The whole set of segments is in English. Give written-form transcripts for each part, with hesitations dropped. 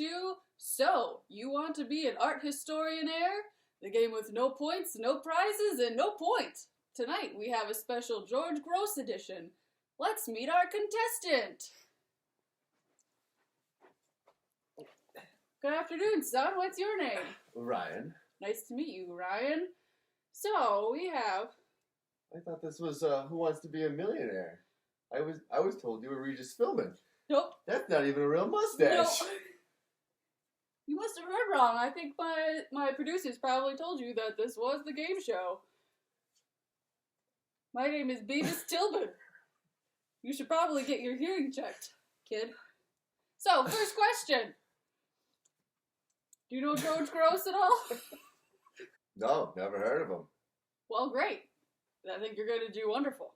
to So, You Want to Be an Art Historian Air? The game with no points, no prizes, and no point. Tonight we have a special George Gross edition. Let's meet our contestant. Good afternoon, son. What's your name? Ryan. Nice to meet you, Ryan. So, we have... I thought this was Who Wants to Be a Millionaire. I was told you were Regis Philbin. Nope. That's not even a real mustache. No. You must have heard wrong. I think my producers probably told you that this was the game show. My name is Beavis Tilbin. You should probably get your hearing checked, kid. So, first question. Do you know George Gross at all? No, never heard of him. Well, great. I think you're going to do wonderful.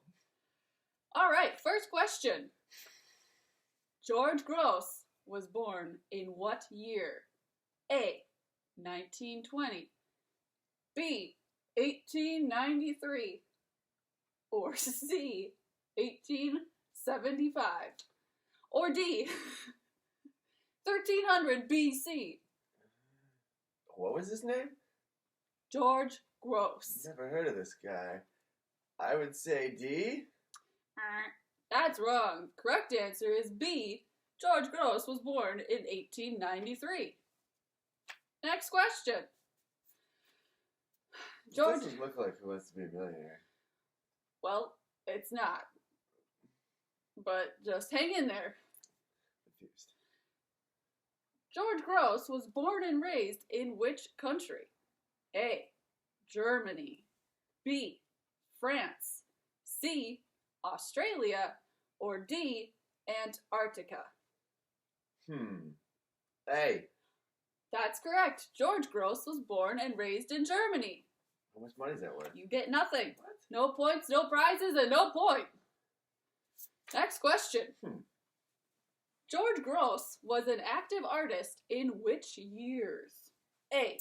All right, first question. George Gross was born in what year? A, 1920. B, 1893. Or C, 1875. Or D, 1300 BC. What was his name? George Gross. Never heard of this guy. I would say D. That's wrong. Correct answer is B. George Gross was born in 1893. Next question. George... It doesn't look like Who Wants to Be a Millionaire. Well, it's not. But just hang in there. Confused. George Gross was born and raised in which country? A, Germany. B, France. C, Australia. Or D, Antarctica. A. That's correct. George Gross was born and raised in Germany. How much money is that worth? You get nothing. What? No points, no prizes, and no point. Next question. George Gross was an active artist in which years? A,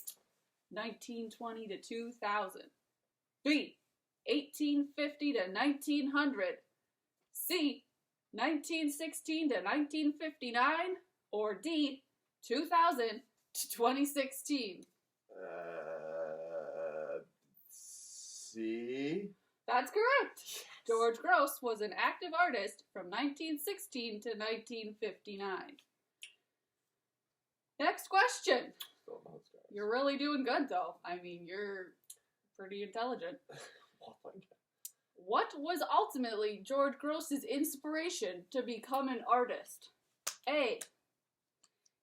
1920 to 2000. B, 1850 to 1900. C, 1916 to 1959. Or D, 2000 to 2016. C. That's correct. Yes. George Gross was an active artist from 1916 to 1959. Next question. You're really doing good, though. I mean, you're pretty intelligent. What was ultimately George Gross's inspiration to become an artist? A,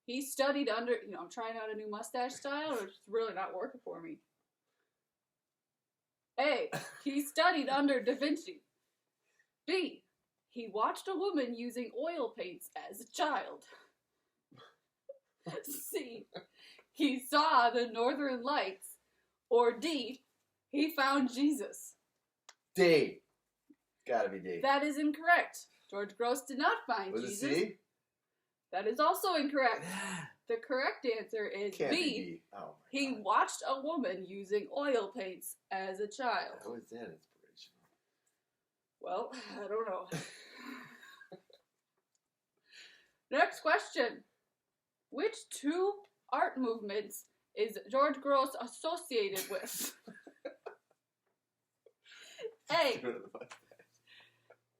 he studied under, I'm trying out a new mustache style, or it's really not working for me. A, he studied under Da Vinci. B, he watched a woman using oil paints as a child. C, he saw the Northern Lights. Or D, he found Jesus. D. Gotta be D. That is incorrect. George Gross did not find Was Jesus. it C? That is also incorrect. The correct answer is Can't B. be D. Oh my He God. watched a woman using oil paints as a child. How is that inspirational? Well, I don't know. Next question. Which two art movements is George Gross associated with? A,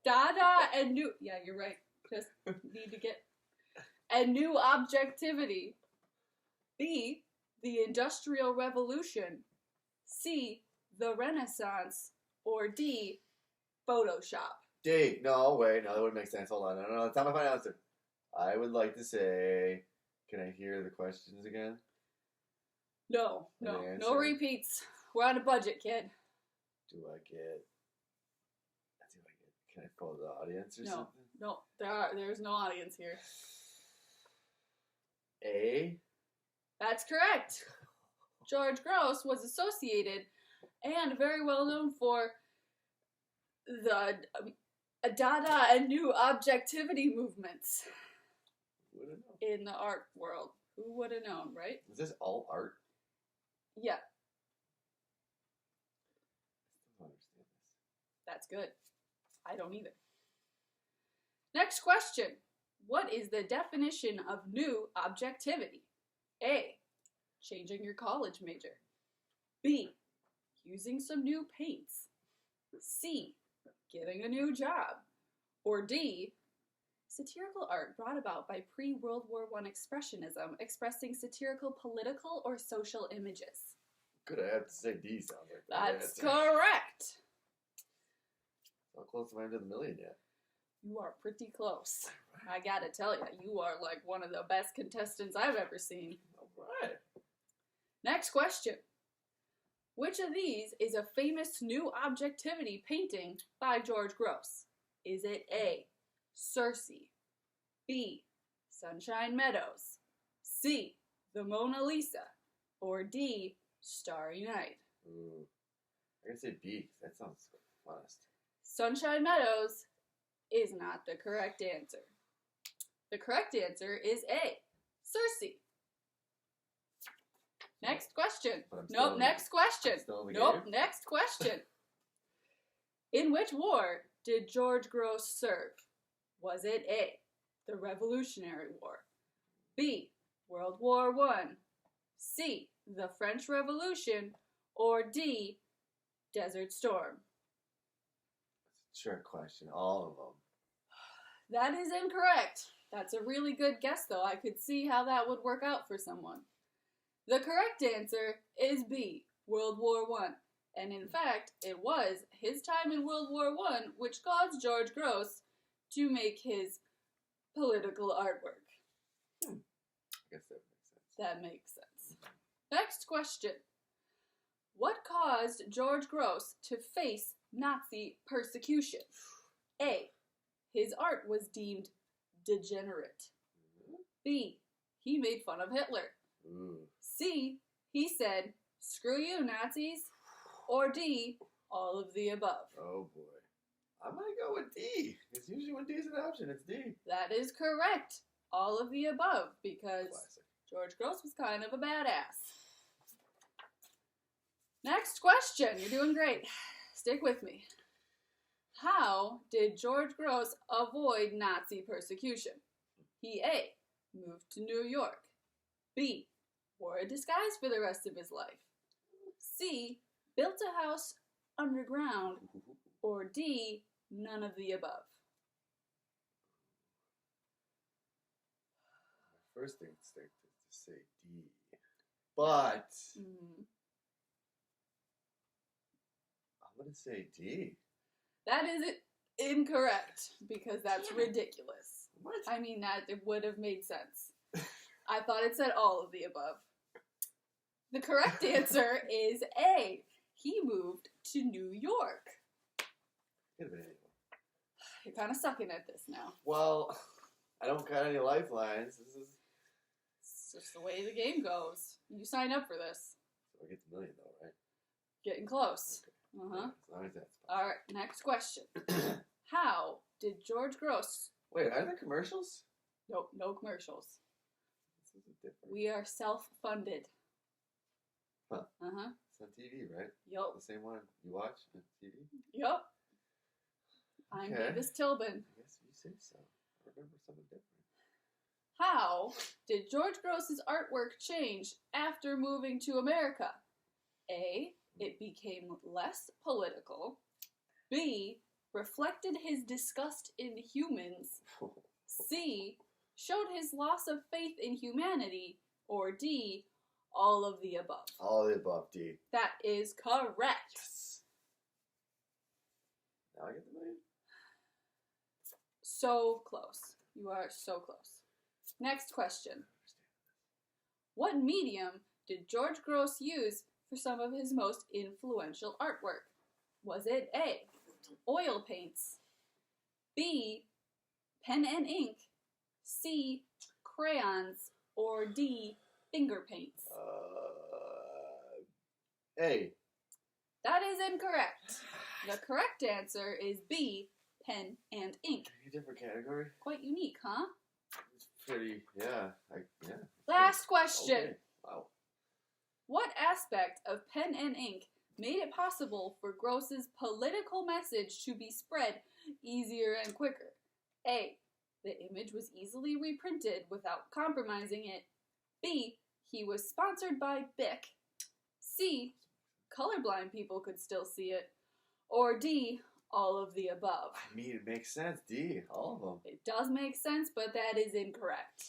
Dada and New... Yeah, you're right. Just need to get... And New Objectivity. B, the Industrial Revolution. C, the Renaissance. Or D, Photoshop. D. No, wait. No, that wouldn't make sense. Hold on. No, that's not my final answer. I would like to say... Can I hear the questions again? No, An no answer? repeats. We're on a budget, kid. Do I get... Can I call the audience or No, something? no, there's no audience here. A? That's correct. George Gross was associated and very well known for the Dada and New Objectivity movements Wouldn't know. in the art world. Who would have known, right? Is this all art? Yeah, I don't understand this. that's good. I don't either. Next question. What is the definition of new objectivity? A. Changing your college major. B. Using some new paints. C. Getting a new job. Or D. Satirical art brought about by pre-World War I expressionism, expressing satirical political or social images. Good, I have to say D sounds like That's correct. How close am I to the million yet? You are pretty close. I gotta tell you, you are like one of the best contestants I've ever seen. Alright. Next question. Which of these is a famous new objectivity painting by George Gross? Is it A. Circe, B. Sunshine Meadows, C. The Mona Lisa, or D. Starry Night? Ooh. I can say B, 'cause that sounds funnest. Sunshine Meadows is not the correct answer. The correct answer is A. Circe. Next question. Nope, next question. Nope, next question. In which war did George Gross serve? Was it A. The Revolutionary War, B. World War I, C. The French Revolution, or D. Desert Storm? That's a trick question. All of them. That is incorrect. That's a really good guess, though. I could see how that would work out for someone. The correct answer is B. World War I. And in fact, it was his time in World War I which caused George Gross to make his political artwork. I guess that makes sense. That makes sense. Next question. What caused George Gross to face Nazi persecution? A. His art was deemed degenerate. B. He made fun of Hitler. Ooh. C. He said, "Screw you, Nazis." Or D. All of the above. Oh boy. I'm gonna go with D. It's usually when D is an option, it's D. That is correct. All of the above, because Classic. George Gross was kind of a badass. Next question. You're doing great. Stick with me. How did George Gross avoid Nazi persecution? He A. Moved to New York. B. Wore a disguise for the rest of his life. C. Built a house underground. Or D. None of the above. My first instinct is to say D. But I'm gonna say D. That is incorrect, because that's ridiculous. What? I mean, that it would have made sense. I thought it said all of the above. The correct answer is A. He moved to New York. Could have been anyone. You're kind of sucking at this now. Well, I don't got any lifelines. It's just the way the game goes. You signed up for this. So I get the million though, right? Getting close. Okay. Uh-huh. As long as that's Alright, next question. How did George Gross... Wait, are there commercials? Nope, no commercials. This is different. We are self-funded. Huh. Uh-huh. It's on TV, right? Yup. The same one you watch on TV? Yup. I'm Okay. Davis Tilbin. I guess you say so. I remember something different. How did George Gross's artwork change after moving to America? A. It became less political. B. Reflected his disgust in humans. C. Showed his loss of faith in humanity. Or D. All of the above. All of the above, D. That is correct. Yes. Now I get the million? So close. You are so close. Next question. What medium did George Gross use for some of his most influential artwork? Was it A. Oil paints, B. Pen and ink, C. Crayons, or D. Finger paints? A. That is incorrect. The correct answer is B. Pen and ink. A different category? Quite unique, huh? It's pretty, yeah. Last question. Okay. Wow. What aspect of pen and ink made it possible for Gross's political message to be spread easier and quicker? A. the image was easily reprinted without compromising it. B, he was sponsored by Bic. C, colorblind people could still see it. Or D, all of the above. I mean, it makes sense. D, all of them. It does make sense, but that is incorrect.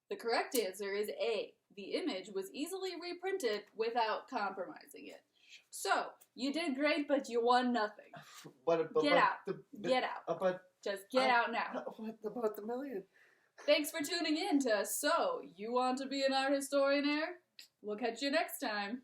The correct answer is A. The image was easily reprinted without compromising it. So, you did great, but you won nothing. Get out. Get out. But Just get out now. what about the million? Thanks for tuning in to So You Want to Be an Art Historian, Aire? We'll catch you next time.